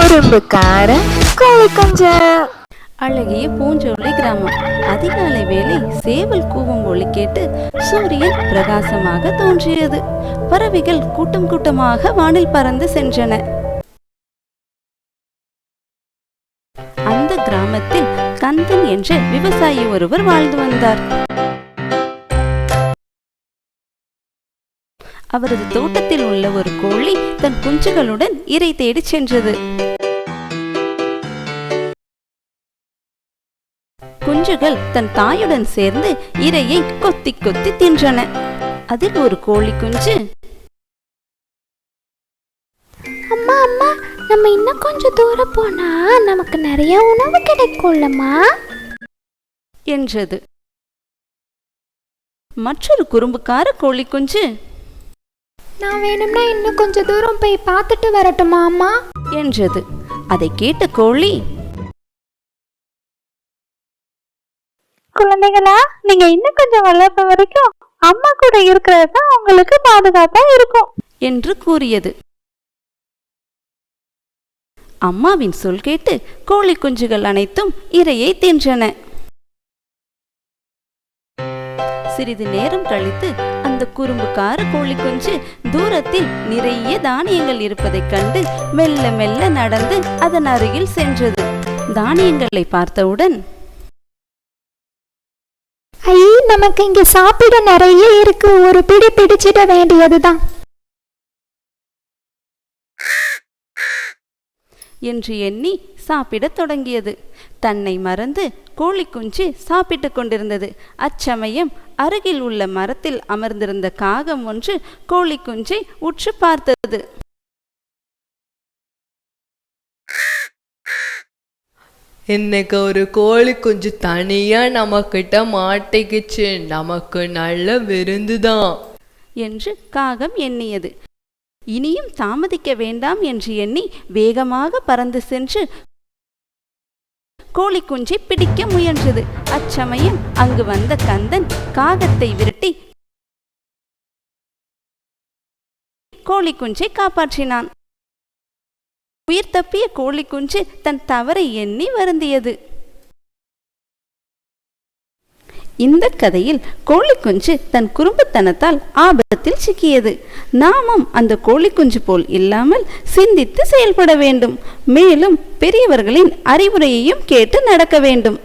குறும்புக்கார கோழி குஞ்சு. அழகிய பூஞ்சோலை கிராமம். அதிகாலை வேளை சேவல் கூவும் ஒலி கேட்டு சூரியன் பிரகாசமாக தோன்றியது. பறவைகள் கூட்டம் கூட்டமாக வானில் பறந்து சென்றன. அந்த கிராமத்தில் கந்தன் என்ற விவசாயி ஒருவர் வாழ்ந்து வந்தார். அவரது தோட்டத்தில் உள்ள ஒரு கோழி தன் குஞ்சுகளுடன் இரை தேடி சென்றது. குஞ்சுகள் தன் தாயுடன் சேர்ந்து இரையை கொத்தி கொத்தி தின்றன. அதில் ஒரு கோழி குஞ்சு, அம்மா அம்மா, நம்ம இன்னும் கொஞ்சம் தூரம் போனா நமக்கு நிறைய உணவு கிடைக்கும்லம்மா என்றது. மற்றொரு குறும்புக்கார கோழி குஞ்சு, நான் வேணும்னா இன்னும் கொஞ்சம் தூரம் போய் பார்த்துட்டு வரட்டுமா அம்மா என்றது. அதை கேட்ட கோழி, குழந்தைகளா, நீங்க இன்னும் கொஞ்சம் வளர்ற வரைக்கும் அம்மா கூட இருக்கிறது தான் உங்களுக்கு பாதுகாப்பா இருக்கும் என்று கூறியது. அம்மாவின் சொல் கேட்டு கோழி குஞ்சுகள் அனைத்தும் இரையை தின்றன. சிறிது நேரம் கழித்து அந்த குறும்புக்கார கோழி குஞ்சு தூரத்தில் நிறைய தானியங்கள் இருப்பதைக் கண்டு மெல்ல மெல்ல நடந்து அதன் அருகில் சென்றது. தானியங்களை பார்த்தவுடன், ஐ, நமக்கு இங்க சாப்பிட நிறைய இருக்கு, ஒரு பிடி பிடிச்சிட வேண்டியதுதான் என்று எண்ணி சாப்பிடத் தொடங்கியது. தன்னை மறந்து கோழி குஞ்சு சாப்பிட்டு கொண்டிருந்தது. அச்சமயம் அருகில் உள்ள மரத்தில் அமர்ந்திருந்த காகம் ஒன்று கோழி குஞ்சை உற்று பார்த்தது. இன்னைக்கு ஒரு கோழி குஞ்சு தனியா நம்மக்கிட்ட மாட்டிக்கிச்சு, நமக்கு நல்ல விருந்துதான் என்று காகம் எண்ணியது. இனியும் தாமதிக்க வேண்டாம் என்று எண்ணி வேகமாக பறந்து சென்று கோழி குஞ்சை பிடிக்க முயன்றது. அச்சமயம் அங்கு வந்த கந்தன் காகத்தை விரட்டி கோழி குஞ்சை காப்பாற்றினான். உயிர் தப்பிய கோழி குஞ்சு தன் தவறை எண்ணி வருந்தியது. இந்த கதையில் கோழி குஞ்சு தன் குறும்புத்தனத்தால் ஆபத்தில் சிக்கியது. நாமும் அந்த கோழி குஞ்சு போல் இல்லாமல் சிந்தித்து செயல்பட வேண்டும். மேலும் பெரியவர்களின் அறிவுரையையும் கேட்டு நடக்க வேண்டும்.